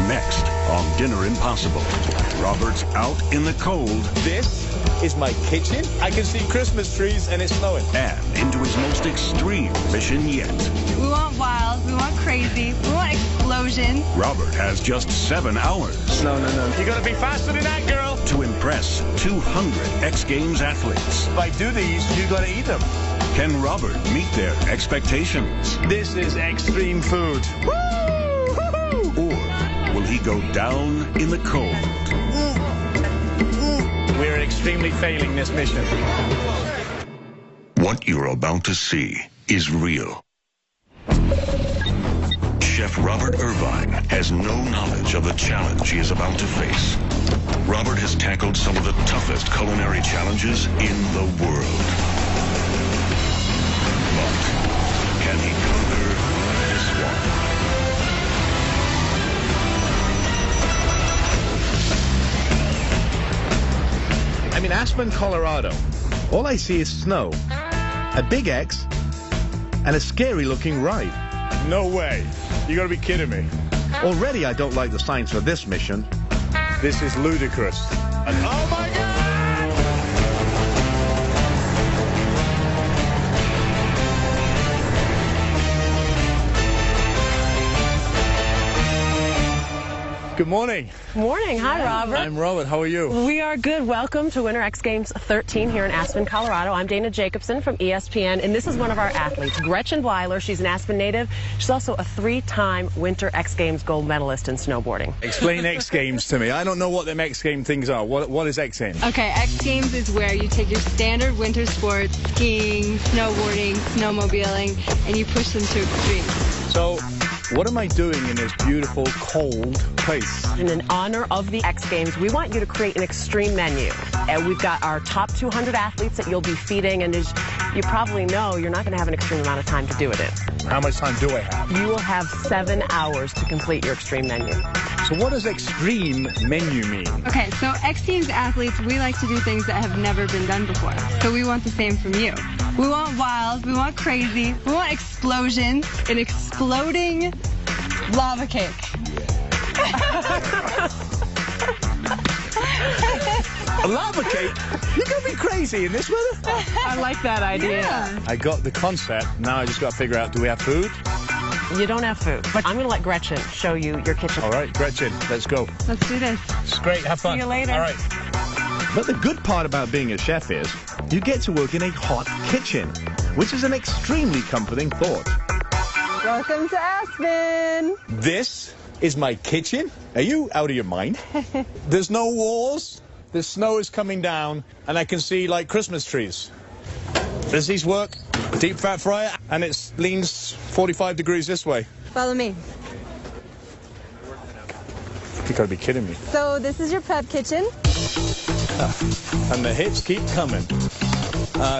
Next on Dinner Impossible, Robert's out in the cold. This is my kitchen. I can see Christmas trees and it's snowing. And into his most extreme mission yet. We want wild, we want crazy, we want explosion. Robert has just 7 hours. No. You gotta be faster than that, girl. To impress 200 X Games athletes. If I do these, you gotta eat them. Can Robert meet their expectations? This is extreme food. Or will he go down in the cold? We're extremely failing this mission. What you're about to see is real. Chef Robert Irvine has no knowledge of the challenge he is about to face. Robert has tackled some of the toughest culinary challenges in the world. But can he conquer this one? I'm in Aspen, Colorado. All I see is snow, a big X, and a scary-looking ride. No way. You gotta be kidding me. Already I don't like the signs for this mission. This is ludicrous. Oh my God! Good morning. Morning. Hi, Robert. I'm Robert. How are you? We are good. Welcome to Winter X Games 13 here in Aspen, Colorado. I'm Dana Jacobson from ESPN, and this is one of our athletes, Gretchen Weiler. She's an Aspen native. She's also a 3-time Winter X Games gold medalist in snowboarding. Explain X Games to me. I don't know what them X Game things are. What is X Games? Okay, X Games is where you take your standard winter sports, skiing, snowboarding, snowmobiling, and you push them to extremes. So, what am I doing in this beautiful, cold place? In honor of the X Games, we want you to create an extreme menu. And we've got our top 200 athletes that you'll be feeding, and as you probably know, you're not going to have an extreme amount of time to do it in. How much time do I have? You will have 7 hours to complete your extreme menu. So what does extreme menu mean? Okay, so X Games athletes, we like to do things that have never been done before. So we want the same from you. We want wild, we want crazy, we want explosion, an exploding lava cake. A lava cake? You're going to be crazy in this weather? I like that idea. Yeah. I got the concept. Now I just got to figure out, do we have food? You don't have food, but I'm going to let Gretchen show you your kitchen. All right, Gretchen, let's go. Let's do this. It's great. Have fun. See you later. All right. But the good part about being a chef is you get to work in a hot kitchen, which is an extremely comforting thought. Welcome to Aspen. This is my kitchen. Are you out of your mind? There's no walls. The snow is coming down, and I can see, like, Christmas trees. Does these work? Deep fat fryer, and it leans 45 degrees this way. Follow me. You gotta be kidding me. So this is your prep kitchen. And the hits keep coming.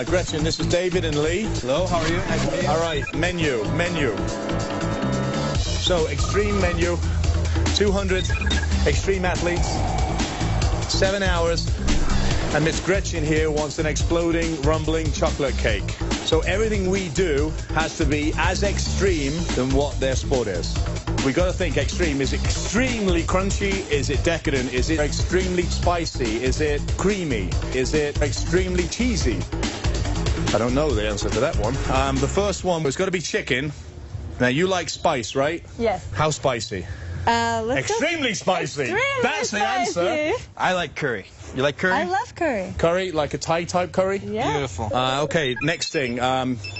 Gretchen, this is David and Lee. Hello, how are you? Nice to meet you. All right, menu. So, extreme menu, 200 extreme athletes, 7 hours, and Miss Gretchen here wants an exploding, rumbling chocolate cake. So everything we do has to be as extreme than what their sport is. We got to think extreme. Is it extremely crunchy? Is it decadent? Is it extremely spicy? Is it creamy? Is it extremely cheesy? I don't know the answer to that one. The first one was got to be chicken. Now, you like spice, right? Yes. How spicy? Extremely spicy. Extremely That's the answer. I like curry. You like curry? I love curry. Curry, like a Thai type curry? Yeah. Beautiful. Okay, next thing,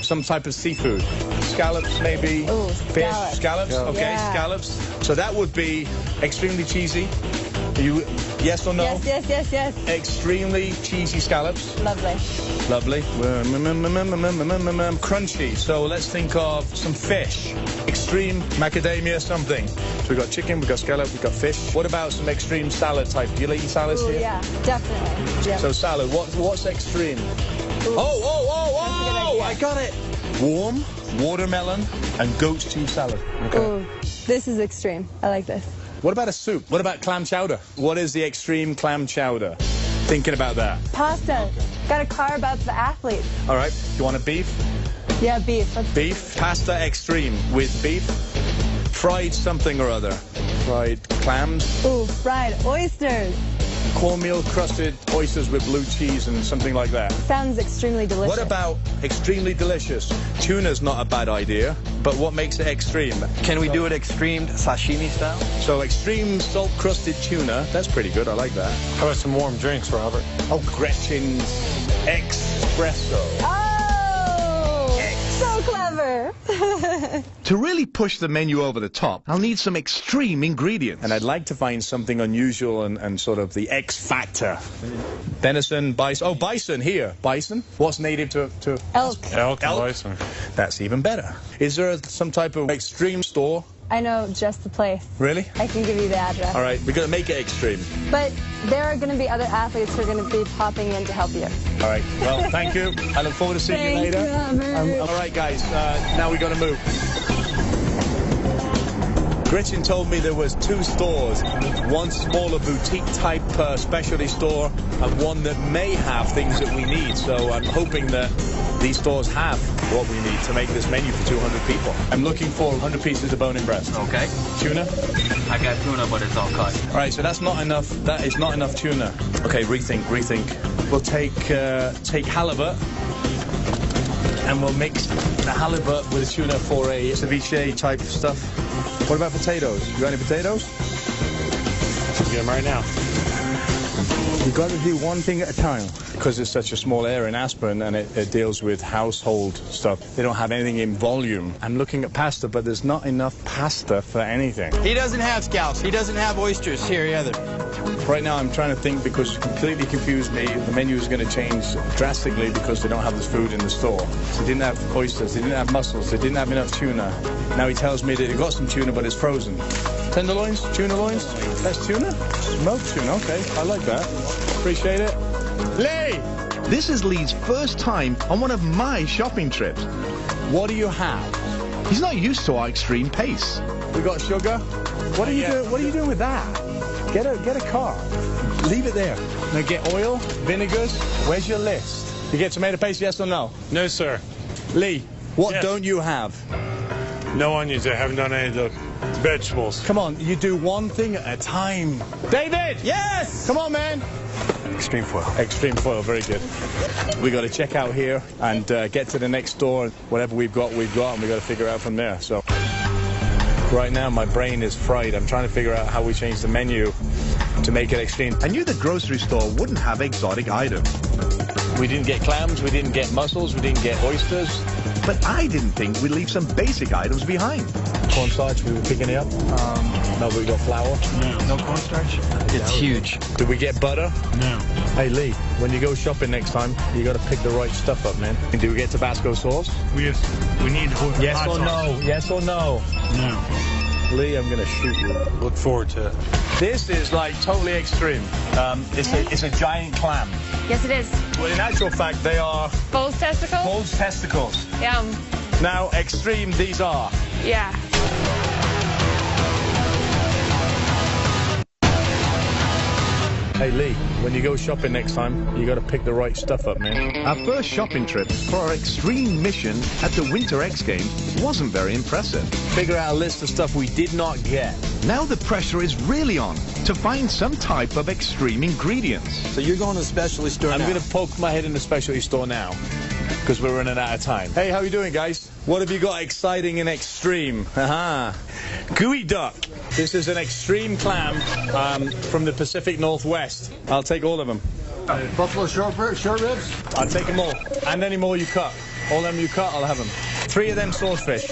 some type of seafood. Scallops, maybe. Ooh, Fish, scallops. Okay, Yeah. scallops. So that would be extremely cheesy. You, yes or no? Yes. Extremely cheesy scallops. Lovely. Lovely. Crunchy. So let's think of some fish. Extreme macadamia something. So we've got chicken, we've got scallop, we've got fish. What about some extreme salad type? Do you like salads Ooh, here? yeah, definitely. Yep. So salad, what's extreme? Ooh. Oh, I got it. Warm, watermelon, and goat's cheese salad. Okay. Ooh, this is extreme. I like this. What about a soup? What about clam chowder? What is the extreme clam chowder? Thinking about that. Pasta. Got to carve out the athlete. All right, you want a beef? Yeah, beef. Beef, pasta extreme with beef, fried something or other. Fried clams. Ooh, fried oysters. Cornmeal crusted oysters with blue cheese and something like that. Sounds extremely delicious. What about extremely delicious? Tuna's not a bad idea, but what makes it extreme? Can we do it extreme sashimi style? So extreme salt-crusted tuna, that's pretty good, I like that. How about some warm drinks, Robert? Oh, Gretchen's espresso. Oh, so clever. To really push the menu over the top, I'll need some extreme ingredients. And I'd like to find something unusual and sort of the X factor. Venison, bison. Oh, bison here. Bison? What's native to Elk. Elk and bison. That's even better. Is there some type of extreme store? I know just the place. Really? I can give you the address. All right, we're going to make it extreme. But there are going to be other athletes who are going to be popping in to help you. All right, well, thank you. I look forward to seeing you later. All right, guys, now we got to move. Gretchen told me there was 2 stores, one smaller boutique-type specialty store and one that may have things that we need. So I'm hoping that these stores have what we need to make this menu for 200 people. I'm looking for 100 pieces of bone-in breast. Okay. Tuna? I got tuna, but it's all cut. All right, so that's not enough. That is not enough tuna. Okay, rethink. We'll take halibut, and we'll mix the halibut with the tuna for a ceviche type stuff. What about potatoes? You got any potatoes? Get them right now. You've got to do one thing at a time. Because it's such a small area in Aspen and it deals with household stuff. They don't have anything in volume. I'm looking at pasta, but there's not enough pasta for anything. He doesn't have scallops. He doesn't have oysters here either. Right now I'm trying to think because it completely confused me. The menu is going to change drastically because they don't have this food in the store. So they didn't have oysters, they didn't have mussels, they didn't have enough tuna. Now he tells me that they got some tuna, but it's frozen. Tenderloins? Tuna loins? That's tuna? Smoked tuna, okay. I like that. Appreciate it. Lee! This is Lee's first time on one of my shopping trips. What do you have? He's not used to our extreme pace. We got sugar. What are you doing? What are you doing with that? Get a car. Leave it there. Now get oil, vinegars. Where's your list? You get tomato paste, yes or no? No, sir. Lee, what Yes. don't you have? No onions. I haven't done any of the vegetables. Come on, you do one thing at a time. David! Yes! Come on, man. Extreme foil. Extreme foil, very good. We got to check out here and get to the next store. Whatever we've got, and we got to figure out from there. So right now, my brain is fried. I'm trying to figure out how we change the menu to make it extreme. I knew the grocery store wouldn't have exotic items, We didn't get clams, we didn't get mussels, we didn't get oysters. but I didn't think we'd leave some basic items behind. Cornstarch, we were picking it up. No, but we got flour. No cornstarch? It's huge. Did we get butter? No. Hey, Lee, when you go shopping next time, you got to pick the right stuff up, man. And do we get Tabasco sauce? We need Yes hot or sauce. no? Yes or no? No. Lee, I'm going to shoot you. Look forward to it. This is like totally extreme. It's a giant clam. Yes, it is. Well, in actual fact, they are Bull's testicles? bull's testicles. Yum. Now, extreme these are. Yeah. Hey, Lee, when you go shopping next time, you got to pick the right stuff up, man. Our first shopping trip for our extreme mission at the Winter X Games wasn't very impressive. Figure out a list of stuff we did not get. Now the pressure is really on to find some type of extreme ingredients. So you're going to the specialty store I'm now. going to poke my head in the specialty store now because we're running out of time. Hey, how you doing, guys? What have you got exciting and extreme? Haha. Gooey duck. This is an extreme clam from the Pacific Northwest. I'll take all of them. Buffalo short ribs? I'll take them all. And any more you cut. All them you cut, I'll have them. 3 of them swordfish.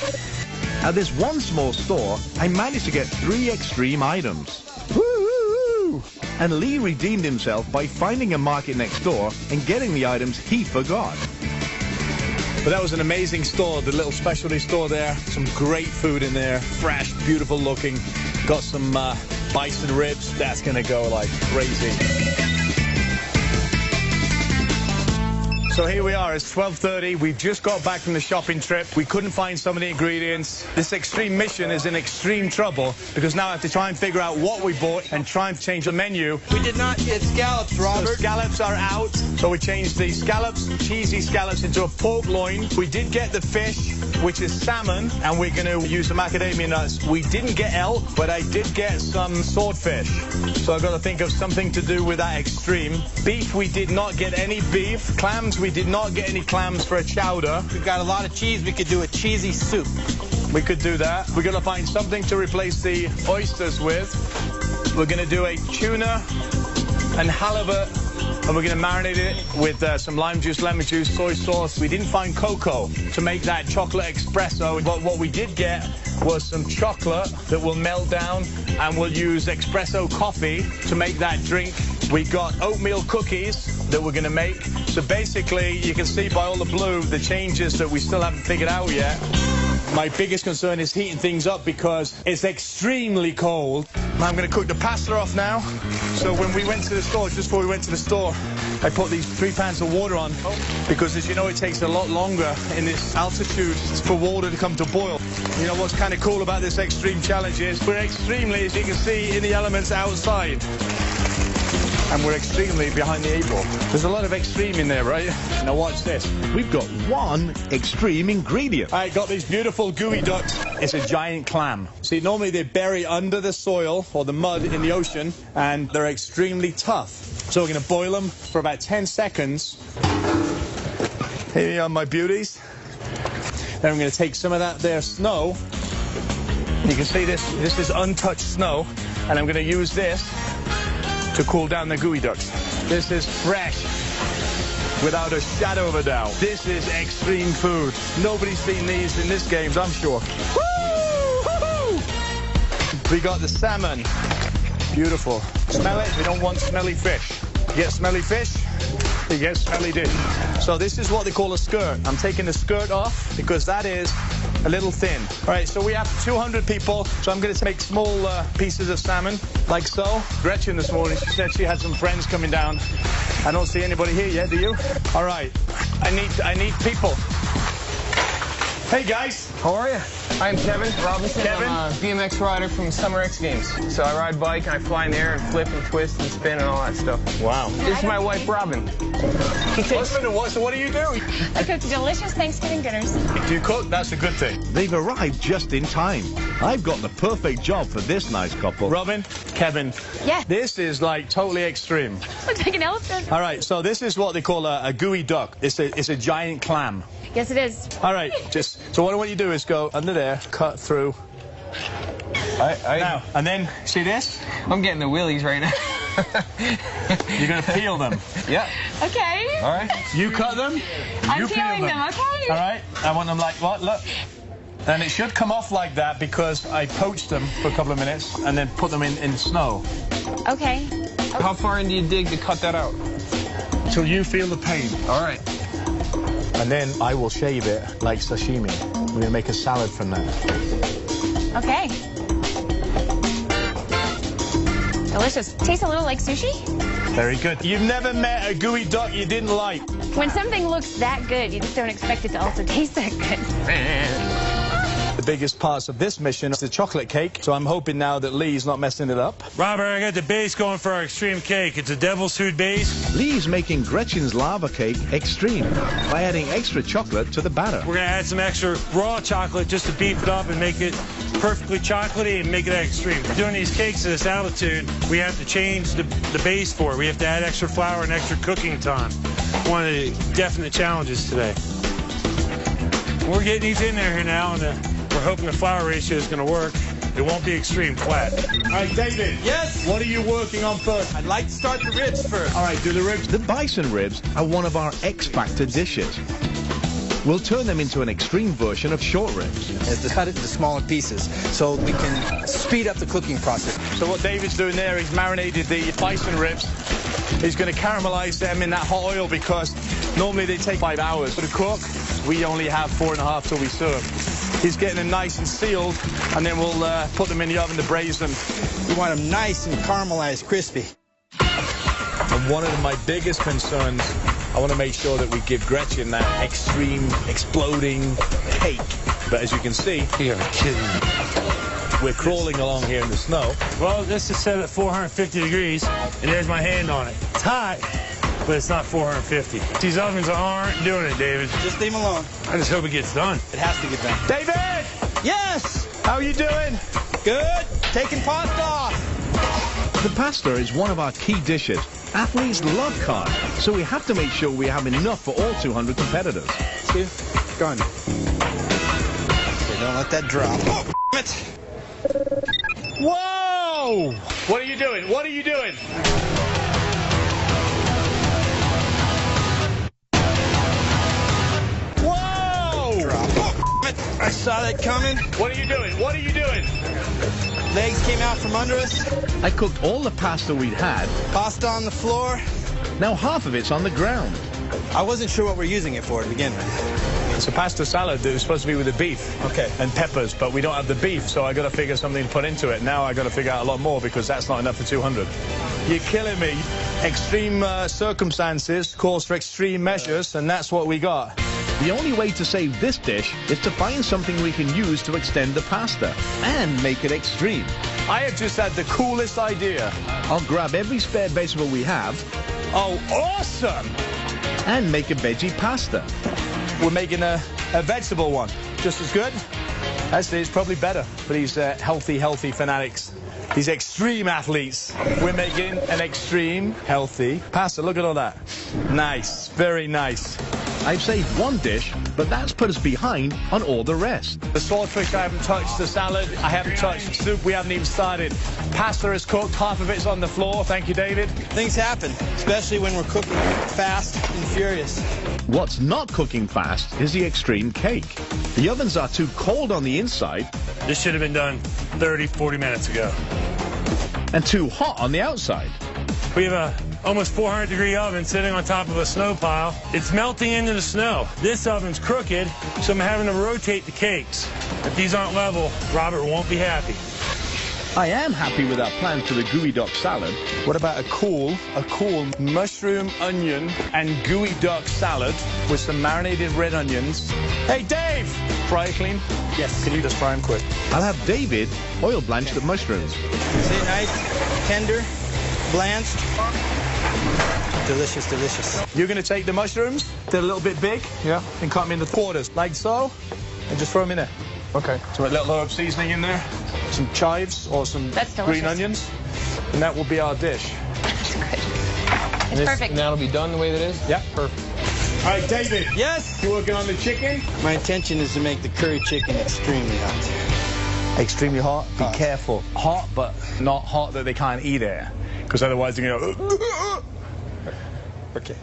At this one small store, I managed to get 3 extreme items. Woo! And Lee redeemed himself by finding a market next door and getting the items he forgot. But that was an amazing store, the little specialty store there. Some great food in there, fresh, beautiful looking. Got some bison ribs. That's going to go like crazy. So here we are, it's 12:30. We've just got back from the shopping trip. We couldn't find some of the ingredients. This extreme mission is in extreme trouble because now I have to try and figure out what we bought and try and change the menu. We did not get scallops, So Robert. scallops are out. So we changed the scallops, cheesy scallops, into a pork loin. We did get the fish. which is salmon, and we're going to use the macadamia nuts. We didn't get elk, but I did get some swordfish. So I've got to think of something to do with that extreme. Beef, we did not get any beef. Clams, we did not get any clams for a chowder. We've got a lot of cheese. We could do a cheesy soup. We could do that. We're going to find something to replace the oysters with. We're going to do a tuna and halibut, and we're going to marinate it with some lime juice, lemon juice, soy sauce. We didn't find cocoa to make that chocolate espresso, but what we did get was some chocolate that will melt down, and we'll use espresso coffee to make that drink. We got oatmeal cookies that we're going to make. So basically, you can see by all the blue the changes that we still haven't figured out yet. My biggest concern is heating things up because it's extremely cold. I'm going to cook the pasta off now. So when we went to the store, just before we went to the store, I put these 3 pans of water on because, as you know, it takes a lot longer in this altitude for water to come to boil. You know what's kind of cool about this extreme challenge is we're extremely, as you can see, in the elements outside. And we're extremely behind the 8 ball. There's a lot of extreme in there, right? Now watch this. We've got one extreme ingredient. I got these beautiful gooey ducks. It's a giant clam. See, normally they bury under the soil or the mud in the ocean, and they're extremely tough. So we're going to boil them for about 10 seconds. Here are my beauties. Then I'm going to take some of that there snow. You can see this is untouched snow, and I'm going to use this to cool down the gooey ducks. This is fresh, without a shadow of a doubt. This is extreme food. Nobody's seen these in this games, I'm sure. Woo! We got the salmon. Beautiful. Smell it? We don't want smelly fish. You get smelly fish, you get smelly dish. So this is what they call a skirt. I'm taking the skirt off because that is a little thin. All right, so we have 200 people, so I'm going to make small pieces of salmon, like so. Gretchen this morning, she said she had some friends coming down. I don't see anybody here yet, do you? All right, I need people. Hey, guys. How are you? I'm Kevin Robinson. Kevin? I'm a BMX rider from Summer X Games. So I ride bike and I fly in the air and flip and twist and spin and all that stuff. Wow. This is my wife, Robin. Husband and what? So what do you do? I cook delicious Thanksgiving dinners. Do you cook? That's a good thing. They've arrived just in time. I've got the perfect job for this nice couple. Robin, Kevin. Yeah. This is like totally extreme. Looks like an elephant. All right, so this is what they call a gooey duck. It's a giant clam. Yes, it is. All right, so what I want you to do is go under there, cut through. Now, and then, see this? I'm getting the willies right now. You're going to peel them. Yeah. Okay. All right. You cut them. I'm you peeling peel them, okay. All right. I want them like what? Look. And it should come off like that because I poached them for a couple of minutes and then put them in snow. Okay. How far in do you dig to cut that out? Till you feel the pain. All right. And then I will shave it like sashimi. We're going to make a salad from that. Okay. Delicious. Tastes a little like sushi. Very good. You've never met a gooey duck you didn't like. When something looks that good, you just don't expect it to also taste that good. The biggest parts of this mission is the chocolate cake, so I'm hoping now that Lee's not messing it up. Robert, I got the base going for our extreme cake. It's a devil's food base. Lee's making Gretchen's lava cake extreme by adding extra chocolate to the batter. We're going to add some extra raw chocolate just to beef it up and make it perfectly chocolatey and make it extreme. We're doing these cakes at this altitude. We have to change the base for it. We have to add extra flour and extra cooking time. One of the definite challenges today. We're getting these in there here now, and we're hoping the flour ratio is going to work. It won't be extreme flat. All right, David. Yes? What are you working on first? I'd like to start the ribs first. All right, do the ribs. The bison ribs are one of our X Factor dishes. We'll turn them into an extreme version of short ribs. Is to cut it into smaller pieces so we can speed up the cooking process. So what David's doing there, he's marinated the bison ribs. He's going to caramelize them in that hot oil because normally they take 5 hours to cook. We only have 4.5 till we serve. He's getting them nice and sealed, and then we'll put them in the oven to braise them. You want them nice and caramelized, crispy. And one of my biggest concerns, I want to make sure that we give Gretchen that extreme, exploding cake. But as you can see, You're kidding me. we're crawling along here in the snow. Well, this is set at 450 degrees, and there's my hand on it. It's hot. but it's not 450. These ovens aren't doing it, David. Just leave them alone. I just hope it gets done. It has to get done. David! Yes! How are you doing? Good. Taking pasta off. The pasta is one of our key dishes. Athletes love carbs, so we have to make sure we have enough for all 200 competitors. See? Go on. Okay, don't let that drop. Oh, it. Whoa! What are you doing? What are you doing? Whoa! Drop. Oh, it. I saw that coming. What are you doing? What are you doing? Legs came out from under us. I cooked all the pasta we'd had. Pasta on the floor. Now half of it's on the ground. I wasn't sure what we're using it for to begin with. It's a pasta salad that was supposed to be with the beef. Okay. And peppers, but we don't have the beef, so I got to figure something to put into it. Now I got to figure out a lot more because that's not enough for 200. You're killing me. Extreme circumstances calls for extreme measures, and that's what we got. The only way to save this dish is to find something we can use to extend the pasta and make it extreme. I have just had the coolest idea. I'll grab every spare vegetable we have. Oh, awesome! And make a veggie pasta. We're making a vegetable one. Just as good? Actually, it's probably better for these healthy fanatics. These extreme athletes. We're making an extreme, healthy pasta. Look at all that. Nice. Very nice. I've saved one dish, but that's put us behind on all the rest. The swordfish I haven't touched, the salad I haven't touched, soup we haven't even started. Pasta is cooked, half of it's on the floor. Thank you, David. Things happen, especially when we're cooking fast and furious. What's not cooking fast is the extreme cake. The ovens are too cold on the inside. This should have been done 30, 40 minutes ago. And too hot on the outside. We have a almost 400-degree oven sitting on top of a snow pile. It's melting into the snow. This oven's crooked, so I'm having to rotate the cakes. If these aren't level, Robert won't be happy. I am happy with our plans for the gooey duck salad. What about a cool mushroom, onion, and gooey duck salad with some marinated red onions? Hey, Dave! Fry it clean? Yes. Can you just fry them quick? I'll have David oil blanch the mushrooms. See, nice, tender, blanched. Delicious, delicious. You're going to take the mushrooms, they're a little bit big, yeah, and cut them into quarters, like so, and just throw them in there. Okay. So a little herb seasoning in there, some chives or some green onions, and that will be our dish. That's good. It's perfect. And that'll be done the way that it is? Yeah, perfect. All right, David. Yes? You working on the chicken? My intention is to make the curry chicken extremely hot. Extremely hot? Be careful. Hot, but not hot that they can't eat it, because otherwise they're going to go... Okay.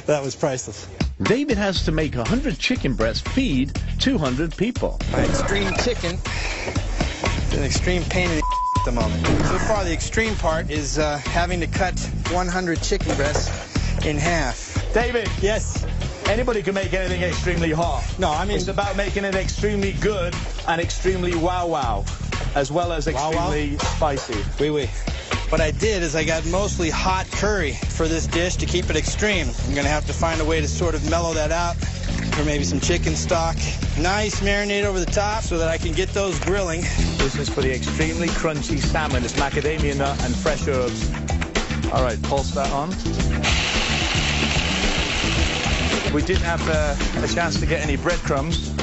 That was priceless. David has to make 100 chicken breasts feed 200 people. My extreme chicken is an extreme pain in the at the moment. So far, the extreme part is having to cut 100 chicken breasts in half. David. Yes. Anybody can make anything extremely hot. No, I mean... It's about making it extremely good and extremely wow-wow, as well as extremely spicy. Oui, oui. What I did is I got mostly hot curry for this dish to keep it extreme. I'm going to have to find a way to sort of mellow that out, or maybe some chicken stock. Nice marinade over the top so that I can get those grilling. This is for the extremely crunchy salmon. It's macadamia nut and fresh herbs. All right, pulse that on. We didn't have a chance to get any breadcrumbs,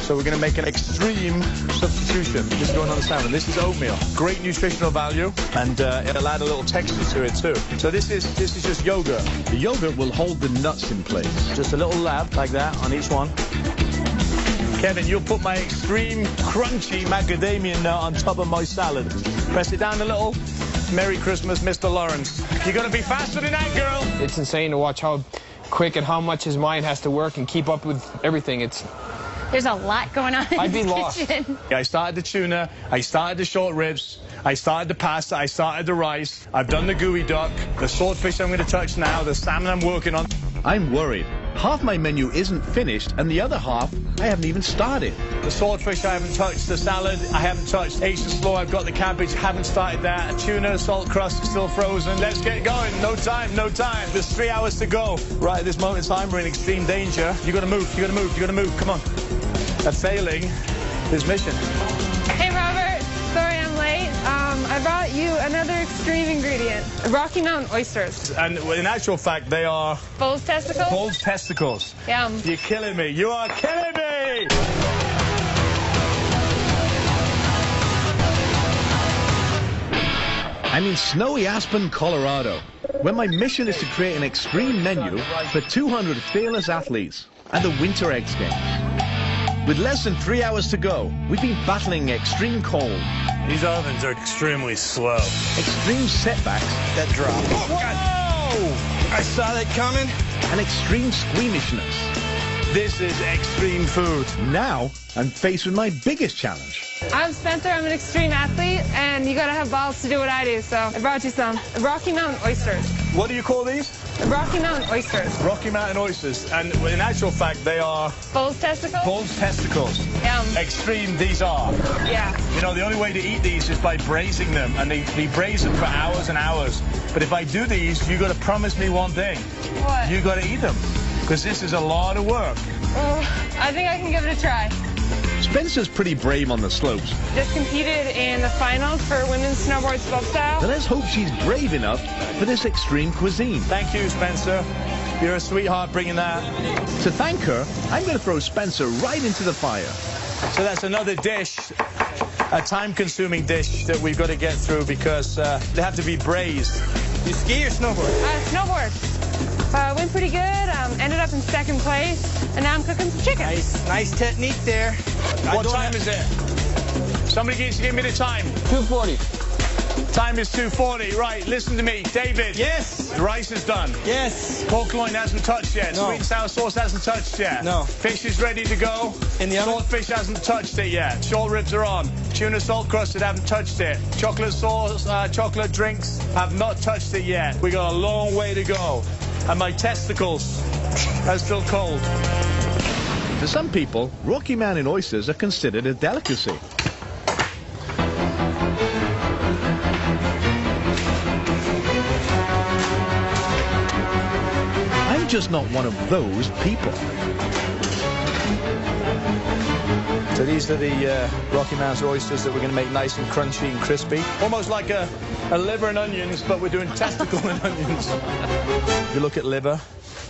so we're going to make an extreme substitution. This is going on the salmon. This is oatmeal. Great nutritional value, and it'll add a little texture to it too. So this is just yogurt. The yogurt will hold the nuts in place. Just a little lab like that on each one. Kevin, you'll put my extreme crunchy macadamia nut on top of my salad. Press it down a little. Merry Christmas, Mr. Lawrence. You're going to be faster than that, girl. It's insane to watch how quick and how much his mind has to work and keep up with everything. There's a lot going on in I'd be this lost. kitchen. I started the tuna, I started the short ribs, I started the pasta, I started the rice, I've done the gooey duck, the swordfish I'm going to touch now, the salmon I'm working on. I'm worried. Half my menu isn't finished, and the other half I haven't even started. The swordfish I haven't touched, the salad I haven't touched, Asian slaw I've got the cabbage, haven't started that, a tuna, salt crust is still frozen. Let's get going. No time, no time. There's 3 hours to go. Right at this moment in time, we're in extreme danger. You gotta move, you gotta move, you gotta move. Come on. Failing this mission. Hey, Robert. Sorry I'm late. I brought you another extreme ingredient. Rocky Mountain oysters. And in actual fact, they are... Bull's testicles? Bull's testicles. Yum. You're killing me. You are killing me! I'm in snowy Aspen, Colorado, where my mission is to create an extreme menu for 200 fearless athletes at the Winter X Games. With less than 3 hours to go, we've been battling extreme cold. These ovens are extremely slow. Extreme setbacks. That drop. Oh, God. I saw that coming. And extreme squeamishness. This is extreme food. Now, I'm faced with my biggest challenge. I'm Spencer. I'm an extreme athlete, and you gotta have balls to do what I do, so I brought you some Rocky Mountain oysters. What do you call these? Rocky Mountain oysters. Rocky Mountain oysters. And in actual fact, they are... Bull's testicles? Bull's testicles. Yum. Extreme these are. Yeah. You know, the only way to eat these is by braising them, and they braise them for hours and hours. But if I do these, you got to promise me one thing. What? You got to eat them, because this is a lot of work. I think I can give it a try. Spencer's pretty brave on the slopes. Just competed in the finals for women's snowboard slopestyle. But let's hope she's brave enough for this extreme cuisine. Thank you, Spencer. You're a sweetheart bringing that. To thank her, I'm going to throw Spencer right into the fire. So that's another dish, a time-consuming dish that we've got to get through because they have to be braised. You ski or snowboard? Snowboard. Went pretty good. Ended up in second place, and now I'm cooking some chicken. Nice technique there. What time is it? Somebody needs to give me the time. 2:40. Time is 2:40. Right, listen to me. David. Yes. The rice is done. Yes. Pork loin hasn't touched yet. No. Sweet and sour sauce hasn't touched yet. No. Fish is ready to go. In the oven? Swordfish hasn't touched it yet. Short ribs are on. Tuna salt crusted haven't touched it. Chocolate sauce, chocolate drinks have not touched it yet. We got a long way to go. And my testicles are still cold. To some people, Rocky Mountain oysters are considered a delicacy. I'm just not one of those people. So these are the Rocky Mountain oysters that we're going to make nice and crunchy and crispy. Almost like a liver and onions, but we're doing testicle and onions. If you look at liver,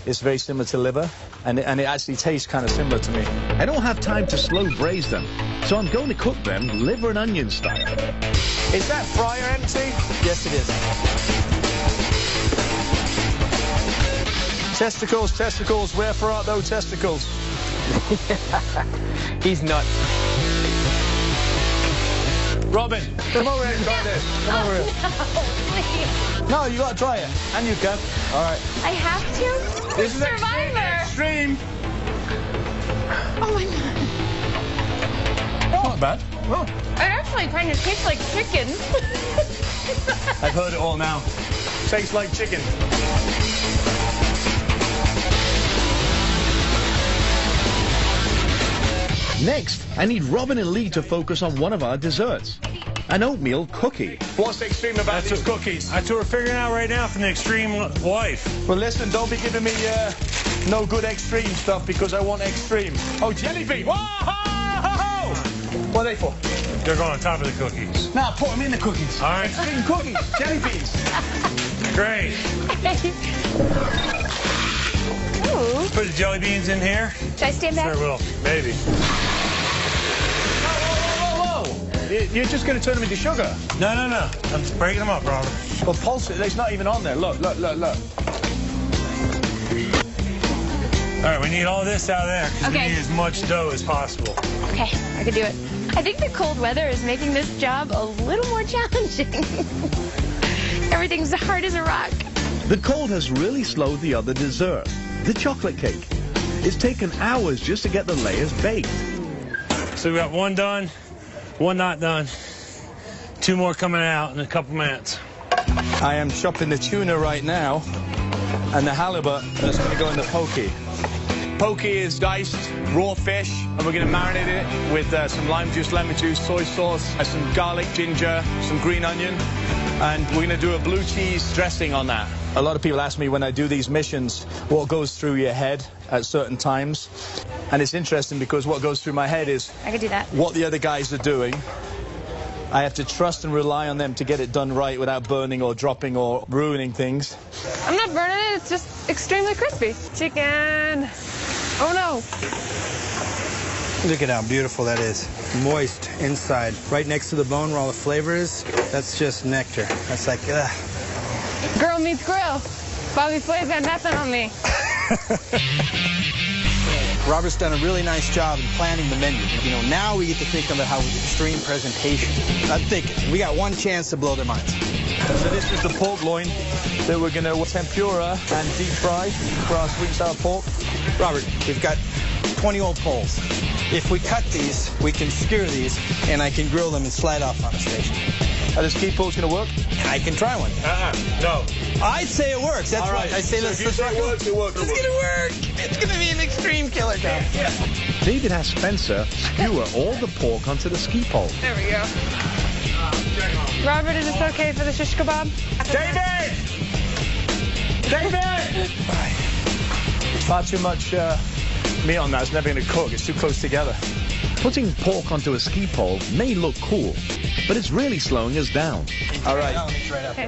it's very similar to liver, and it actually tastes kind of similar to me. I don't have time to slow braise them, so I'm going to cook them liver and onion style. Is that fryer empty? Yes, it is. Testicles, testicles, wherefore art thou testicles? He's nuts. Robin, come over here and try this. Come over here. No, you got to try it. And you can. All right. I have to? This is Survivor. extreme. Oh my God. Not bad. Oh. It actually kind of tastes like chicken. I've heard it all now. Tastes like chicken. Next, I need Robin and Lee to focus on one of our desserts, an oatmeal cookie. What's extreme about these cookies? That's what we're figuring out right now from the extreme wife. Well, listen, don't be giving me no good extreme stuff because I want extreme. Oh, jelly bean. Whoa! What are they for? They're going on top of the cookies. Now, put them in the cookies. All right. Extreme cookies. Jelly beans. Great. Ooh. Put the jelly beans in here. Should I stand back? Sure will. Maybe. Whoa! You're just going to turn them into sugar. No. I'm breaking them up, Robert. Well, pulse it. It's not even on there. Look. All right, we need all this out of there because we need as much dough as possible. Okay, I can do it. I think the cold weather is making this job a little more challenging. Everything's hard as a rock. The cold has really slowed the other dessert, the chocolate cake. It's taken hours just to get the layers baked. So we got one done, one not done, two more coming out in a couple minutes. I am chopping the tuna right now, and the halibut that's going to go in the poke. Poke is diced raw fish, and we're going to marinate it with some lime juice, lemon juice, soy sauce, some garlic, ginger, some green onion, and we're going to do a blue cheese dressing on that. A lot of people ask me when I do these missions what goes through your head at certain times, and it's interesting because what goes through my head is I could do that. what the other guys are doing I have to trust and rely on them to get it done right without burning or dropping or ruining things. I'm not burning it, it's just extremely crispy. Chicken. Oh no. Look at how beautiful that is. Moist inside, right next to the bone where all the flavor is. That's just nectar. That's like, ugh. Girl meets grill. Bobby Flay's got nothing on me. Robert's done a really nice job in planning the menu. You know, now we get to think about how extreme presentation. I'm thinking, we got one chance to blow their minds. So this is the pork loin that we're going to tempura and deep fry for our sweet sour pork. Robert, we've got 20 old poles. If we cut these, we can skewer these, and I can grill them and slide off on a station. Are this key poles going to work? I can try one. No. I'd say it works. That's right. I say let's try it. It works. It's going to work. It's going to be an extreme killer job. Yeah. David has Spencer skewer all the pork onto the ski pole. There we go. Robert, is this okay for the shish kebab? David! David! Far too much meat on that. It's never going to cook. It's too close together. Putting pork onto a ski pole may look cool, but it's really slowing us down. All right.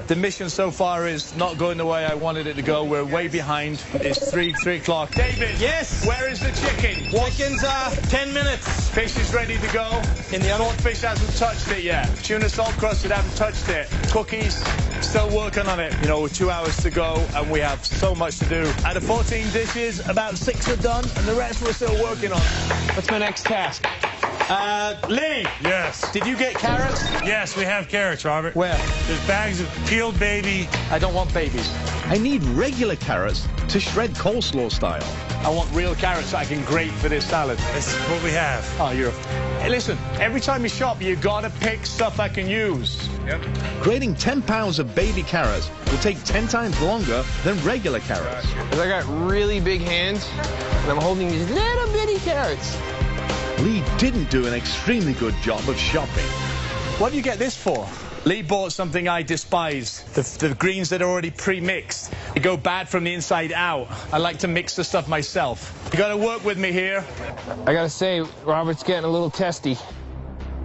The mission so far is not going the way I wanted it to go. We're way behind. It's 3 o'clock. David! Yes? Where is the chicken? Chicken's 10 minutes. Fish is ready to go. In the oven? Fish hasn't touched it yet. Tuna salt crusted, haven't touched it. Cookies, still working on it. You know, 2 hours to go, and we have so much to do. Out of 14 dishes, about 6 are done, and the rest we're still working on. What's my next task? Lee! Yes. Did you get carrots? Yes, we have carrots, Robert. Where? There's bags of peeled baby. I don't want babies. I need regular carrots to shred coleslaw style. I want real carrots I can grate for this salad. This is what we have. Oh, Hey, listen, every time you shop, you gotta pick stuff I can use. Yep. Grating 10 pounds of baby carrots will take 10 times longer than regular carrots. Because I got really big hands, and I'm holding these little bitty carrots. Lee didn't do an extremely good job of shopping. What do you get this for? Lee bought something I despise. The greens that are already pre-mixed. They go bad from the inside out. I like to mix the stuff myself. You gotta work with me here. I gotta say, Robert's getting a little testy.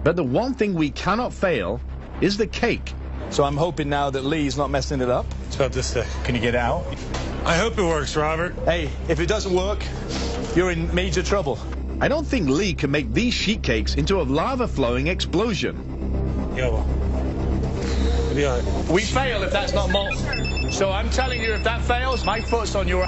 But the one thing we cannot fail is the cake. So I'm hoping now that Lee's not messing it up. It's about this thick. Can you get it out? I hope it works, Robert. Hey, if it doesn't work, you're in major trouble. I don't think Lee can make these sheet cakes into a lava-flowing explosion. Yeah, well. It'll be all right. We fail if that's not molten. So I'm telling you, if that fails, my foot's on your...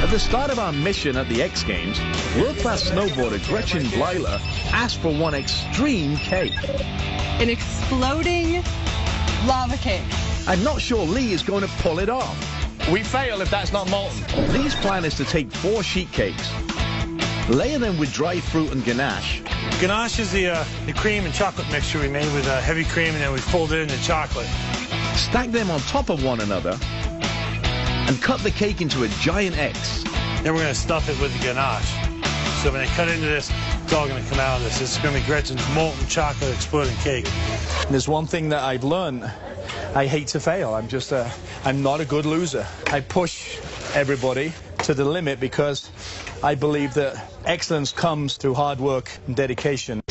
At the start of our mission at the X Games, world-class snowboarder Gretchen Bleiler asked for one extreme cake. An exploding lava cake. I'm not sure Lee is going to pull it off. We fail if that's not molten. Lee's plan is to take 4 sheet cakes, layer them with dried fruit and ganache. Ganache is the cream and chocolate mixture we made with heavy cream, and then we fold it into chocolate. Stack them on top of one another and cut the cake into a giant X. Then we're going to stuff it with the ganache. So when I cut into this, it's all going to come out of this. It's going to be Gretchen's molten chocolate exploding cake. There's one thing that I've learned. I hate to fail. I'm not a good loser. I push everybody to the limit because I believe that excellence comes through hard work and dedication.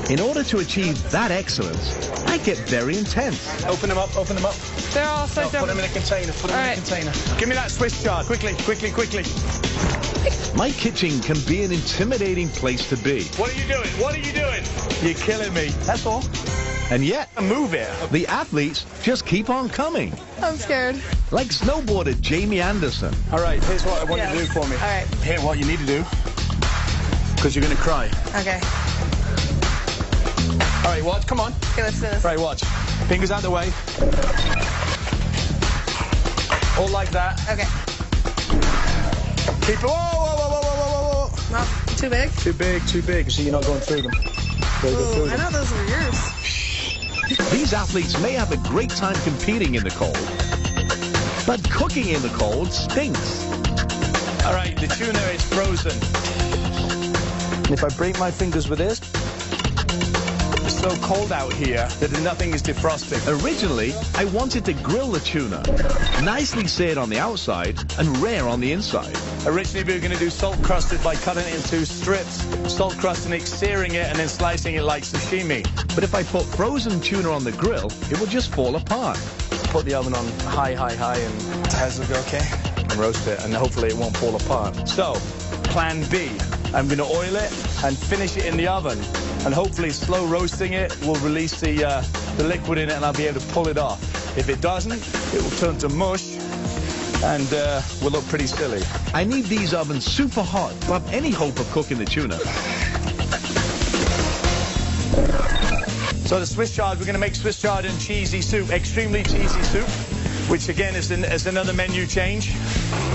In order to achieve that excellence, I get very intense. Open them up, open them up. They're all soaked up. Put them in a container, put them in a container. Give me that Swiss chard, quickly, quickly, quickly. My kitchen can be an intimidating place to be. What are you doing? What are you doing? You're killing me. That's all. And yet, move it. The athletes just keep on coming. I'm scared. Like snowboarder Jamie Anderson. All right, here's what I want you to do for me. All right. Here's what you need to do, because you're going to cry. Okay. All right, watch. Come on. Okay, let's do this. All right, watch. Fingers out the way. All like that. Okay. Keep it. Whoa, whoa, whoa, whoa, whoa, whoa. Not too big? Too big, too big. So you're not going through them. Ooh, I know those were yours. These athletes may have a great time competing in the cold, but cooking in the cold stinks. All right, the tuna is frozen. And if I break my fingers with this, it's so cold out here that nothing is defrosting. Originally, I wanted to grill the tuna, nicely seared on the outside and rare on the inside. Originally, we were going to do salt crusted by cutting it into strips, salt crusting it, searing it, and then slicing it like sashimi. But if I put frozen tuna on the grill, it would just fall apart. Put the oven on high, and How's it go, okay? roast it, and hopefully it won't fall apart. So, plan B. I'm going to oil it and finish it in the oven, and hopefully slow roasting it will release the liquid in it, and I'll be able to pull it off. If it doesn't, it will turn to mush, and will look pretty silly. I need these ovens super hot to have any hope of cooking the tuna. So the Swiss chard, we're going to make Swiss chard and cheesy soup, extremely cheesy soup, which again is another menu change.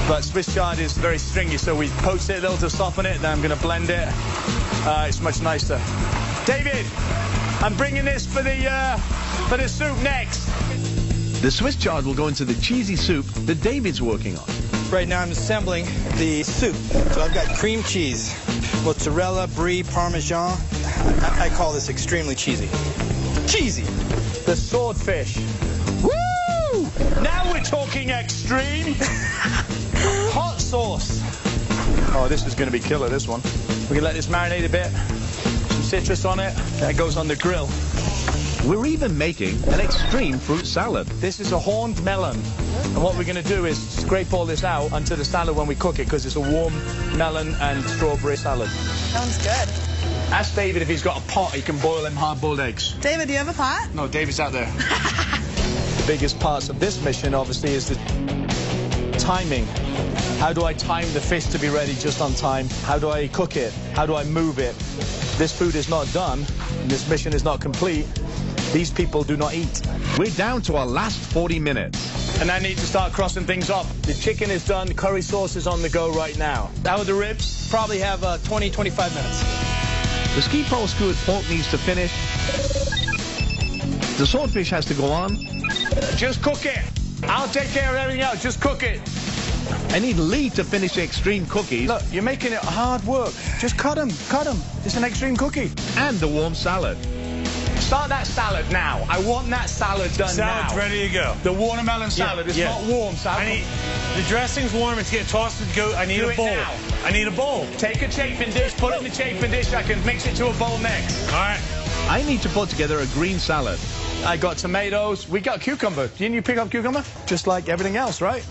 But Swiss chard is very stringy, so we poach it a little to soften it, then I'm going to blend it. It's much nicer. David, I'm bringing this for the soup next. The Swiss chard will go into the cheesy soup that David's working on. Right now I'm assembling the soup. So I've got cream cheese, mozzarella, brie, parmesan. I call this extremely cheesy. Cheesy. The swordfish. Woo! Now we're talking extreme. Hot sauce. Oh, this is going to be killer, this one. We can let this marinate a bit. Some citrus on it. That goes on the grill. We're even making an extreme fruit salad. This is a horned melon. And what we're going to do is scrape all this out onto the salad when we cook it, because it's a warm melon and strawberry salad. Sounds good. Ask David if he's got a pot he can boil them hard-boiled eggs. David, do you have a pot? No, David's out there. The biggest parts of this mission, obviously, is the timing. How do I time the fish to be ready just on time? How do I cook it? How do I move it? This food is not done, and this mission is not complete. These people do not eat. We're down to our last 40 minutes. And I need to start crossing things off. The chicken is done. Curry sauce is on the go right now. How are the ribs? Probably have 20, 25 minutes. The ski pole skewered pork needs to finish. The swordfish has to go on. Just cook it. I'll take care of everything else. Just cook it. I need Lee to finish the extreme cookies. Look, you're making it hard work. Just cut them. Cut them. It's an extreme cookie. And the warm salad. Start that salad now. I want that salad done now. Salad's ready to go. The watermelon salad. It's not warm salad. The dressing's warm. It's getting tossed and go. I need a bowl. Now. I need a bowl. Take a chafing dish. Put it in the chafing dish. I can mix it to a bowl next. All right. I need to put together a green salad. I got tomatoes. We got cucumber. Didn't you pick up cucumber? Just like everything else, right?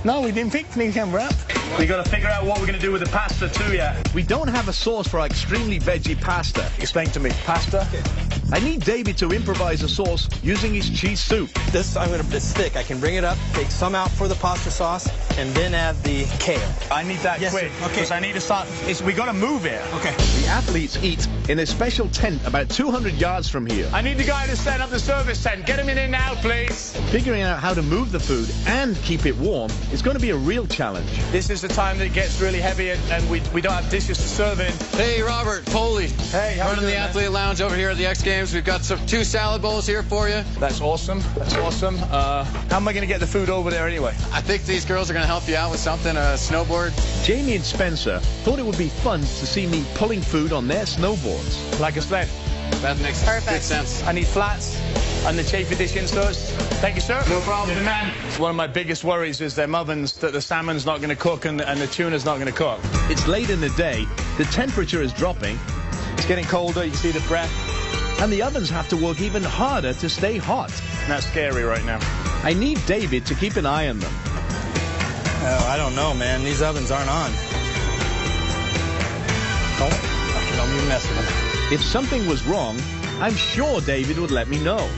No, we didn't pick cucumber up. We got to figure out what we're going to do with the pasta too yet. We don't have a sauce for our extremely veggie pasta. Explain to me. Pasta? I need David to improvise a sauce using his cheese soup. It's thick. I can bring it up, take some out for the pasta sauce, and then add the kale. I need that quick. Sir. Okay. Because I need to start. We got to move it. Okay. The athletes eat in a special tent about 200 yards from here. I need the guy to set up the service tent. Get him in and out, please. Figuring out how to move the food and keep it warm is going to be a real challenge. This is the time that it gets really heavy, and we don't have dishes to serve in. Hey, Robert, Foley. Hey, how running the Athlete Lounge over here at the X Games. We've got 2 salad bowls here for you. That's awesome. That's awesome. How am I going to get the food over there anyway? I think these girls are going to help you out with something, a snowboard. Jamie and Spencer thought it would be fun to see me pulling food on their snowboards. Like a sled. That makes good sense. I need flats and the chafing dish inserts. Thank you, sir. No problem. You're the man. One of my biggest worries is them ovens, that the salmon's not going to cook and the tuna's not going to cook. It's late in the day, the temperature is dropping. It's getting colder, you can see the breath. And the ovens have to work even harder to stay hot. And that's scary right now. I need David to keep an eye on them. Oh, I don't know, man. These ovens aren't on. Don't be messing with them. If something was wrong, I'm sure David would let me know.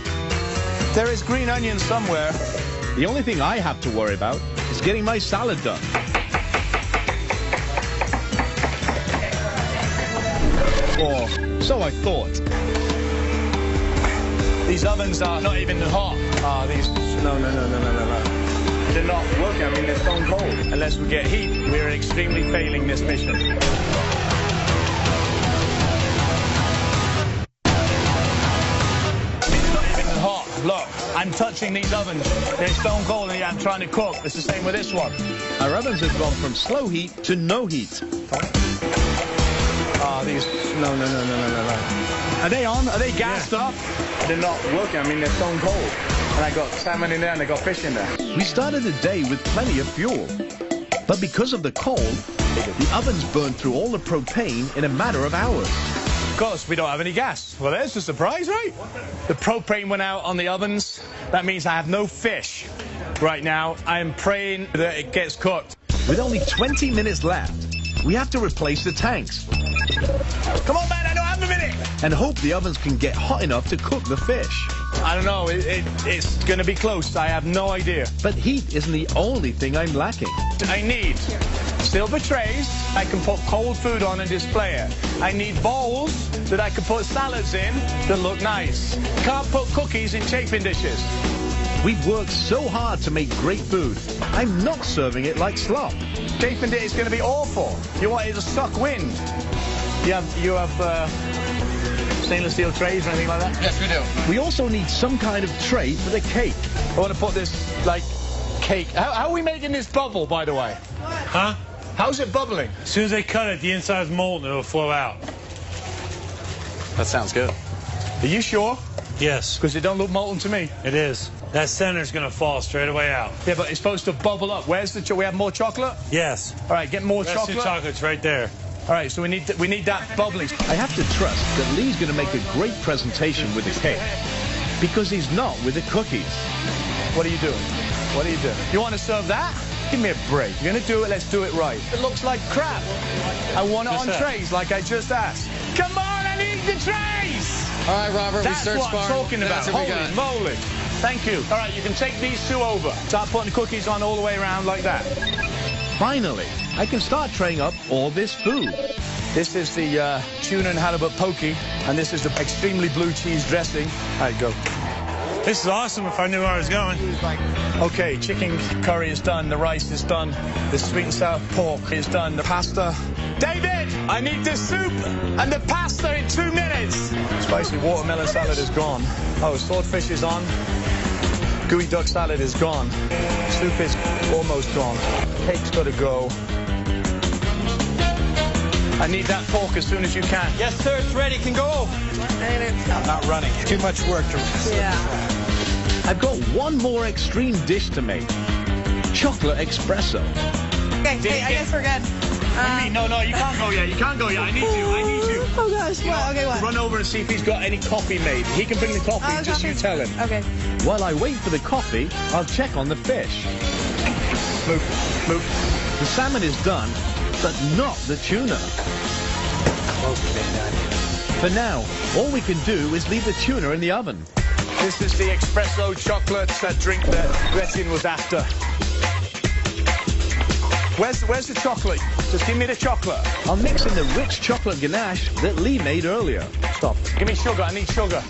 There is green onions somewhere. The only thing I have to worry about is getting my salad done. Or so I thought. These ovens are not even hot. No. They're not working. I mean, they're stone cold. Unless we get heat, we're extremely failing this mission. Look, I'm touching these ovens. They're stone cold and I'm trying to cook. It's the same with this one. Our ovens have gone from slow heat to no heat. No. Are they on? Are they gassed up? They're not working. I mean, they're stone cold. And I got salmon in there and I got fish in there. We started the day with plenty of fuel. But because of the cold, the ovens burned through all the propane in a matter of hours. Of course, we don't have any gas. Well, there's the surprise, right? The propane went out on the ovens. That means I have no fish right now. I am praying that it gets cooked. With only 20 minutes left, we have to replace the tanks. Come on, man, I don't have a minute. And hope the ovens can get hot enough to cook the fish. I don't know, it's going to be close. I have no idea. But heat isn't the only thing I'm lacking. I need silver trays I can put cold food on and display it. I need bowls that I can put salads in that look nice. Can't put cookies in chafing dishes. We've worked so hard to make great food. I'm not serving it like slop. Chafing dish is going to be awful. You want it to suck wind. You have stainless steel trays or anything like that? Yes, we do. We also need some kind of tray for the cake. I want to put this, like, cake. How are we making this bubble, by the way? Huh? How's it bubbling? As soon as they cut it, the inside's molten, it'll flow out. That sounds good. Are you sure? Yes. Because it don't look molten to me. It is. That center's going to fall straight away out. Yeah, but it's supposed to bubble up. Where's the we have more chocolate? Yes. All right, get more chocolate. The chocolate's right there. All right, so we need that bubbling. I have to trust that Lee's going to make a great presentation with the cake, because he's not with the cookies. What are you doing? What are you doing? You want to serve that? Give me a break. You're going to do it, let's do it right. It looks like crap. I want it on trays like I just asked. Come on, I need the trays! All right, Robert, That's we searched what I'm far. talking about. Holy moly. Thank you. All right, you can take these two over. Start putting cookies on all the way around like that. Finally, I can start traying up all this food. This is the tuna and halibut pokey, and this is the extremely blue cheese dressing. All right, go. This is awesome if I knew where I was going. Okay, chicken curry is done. The rice is done. The sweet and sour pork is done. The pasta. David, I need the soup and the pasta in 2 minutes. Spicy watermelon salad is gone. Oh, swordfish is on. Gooey duck salad is gone. Soup is almost gone. Cake's got to go. I need that pork as soon as you can. Yes, sir, it's ready. Can go. I'm not running. Too much work to... Yeah. I've got one more extreme dish to make. Chocolate espresso. Okay, hey, I guess we're good. No, you can't go yet. You can't go yet. I need you. Oh, gosh. What? Okay, what? Run over and see if he's got any coffee made. He can bring the coffee, just you tell him. Okay. While I wait for the coffee, I'll check on the fish. Move. The salmon is done, but not the tuna. For now, all we can do is leave the tuna in the oven. This is the espresso chocolate drink that Gretchen was after. Where's the chocolate? Just give me the chocolate. I'll mix in the rich chocolate ganache that Lee made earlier. Stop. Give me sugar. I need sugar.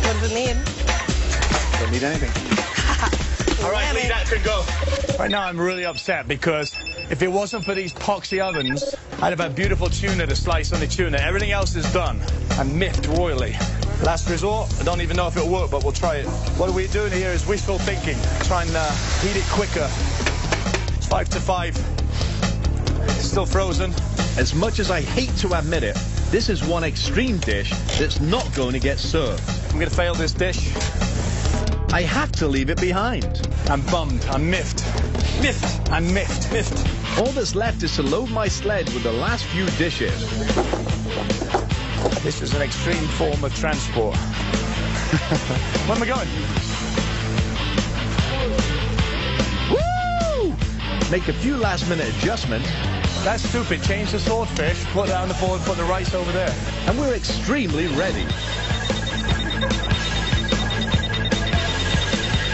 What does it need? Don't need anything. All right, Lee, that could go. Right now, I'm really upset because if it wasn't for these epoxy ovens, I'd have had beautiful tuna to slice on the tuna. Everything else is done. I'm miffed royally. Last resort, I don't even know if it'll work, but we'll try it. What we're doing here is wishful thinking. Try and heat it quicker. It's 5 to 5. It's still frozen. As much as I hate to admit it, this is one extreme dish that's not going to get served. I'm going to fail this dish. I had to leave it behind. I'm bummed. I'm miffed. Miffed. I'm miffed. Miffed. All that's left is to load my sled with the last few dishes. This is an extreme form of transport. Where am I going? Woo! Make a few last-minute adjustments. That's stupid. Change the swordfish, put that on the board, put the rice over there. And we're extremely ready.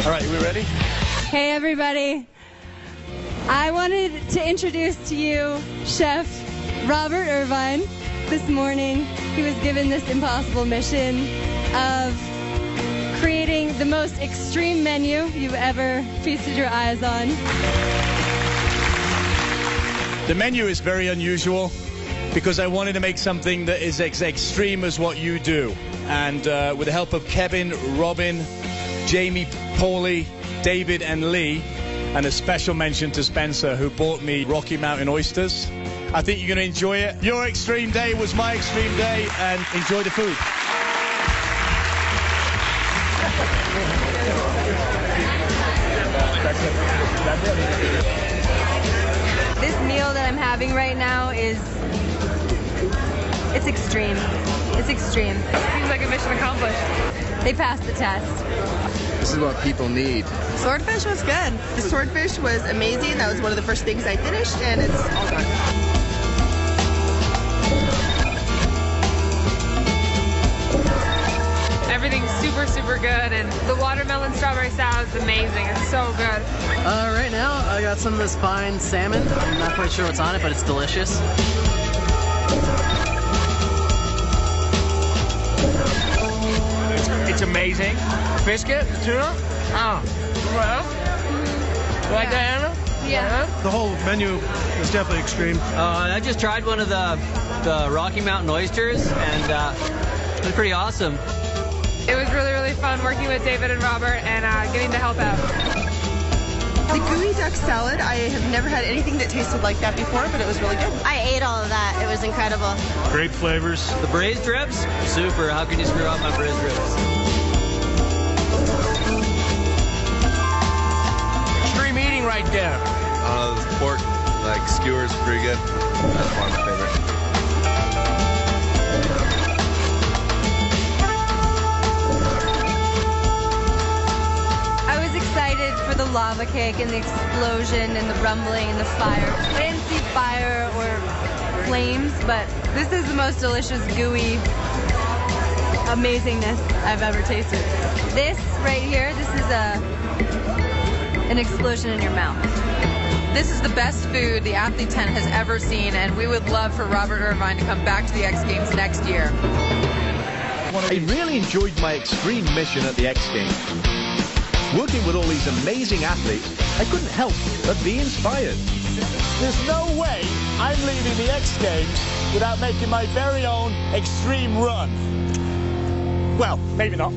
All right, we ready? Hey, everybody. I wanted to introduce to you Chef Robert Irvine. This morning, he was given this impossible mission of creating the most extreme menu you've ever feasted your eyes on. The menu is very unusual because I wanted to make something that is as extreme as what you do. And with the help of Kevin, Robin, Jamie, Paulie, David, and Lee, And a special mention to Spencer, who bought me Rocky Mountain oysters. I think you're going to enjoy it. Your extreme day was my extreme day, and enjoy the food. This meal that I'm having right now is, it's extreme. It's extreme. Seems like a mission accomplished. They passed the test. This is what people need. Swordfish was good. The swordfish was amazing. That was one of the first things I finished, and it's all gone. Everything's super, super good, and the watermelon strawberry salad is amazing. It's so good. Right now, I got some of this fine salmon. I'm not quite sure what's on it, but it's delicious. It's amazing. Biscuit, tuna. Oh. Well, you like that, Anna? Yeah. The whole menu is definitely extreme. I just tried one of the Rocky Mountain oysters, and it was pretty awesome. It was really, really fun working with David and Robert and getting to help out. The gooey duck salad, I have never had anything that tasted like that before, but it was really good. I ate all of that. It was incredible. Great flavors. The braised ribs, super. How can you screw up my braised ribs? Extreme eating right there. This pork, like skewers, pretty good. That's one of my favorites. I was excited for the lava cake and the explosion and the rumbling and the fire. I didn't see fire or flames, but this is the most delicious, gooey amazingness I've ever tasted. This right here, this is an explosion in your mouth. This is the best food the athlete tent has ever seen, and we would love for Robert Irvine to come back to the X Games next year. I really enjoyed my extreme mission at the X Games. Working with all these amazing athletes, I couldn't help but be inspired. There's no way I'm leaving the X Games without making my very own extreme run. Well, maybe not.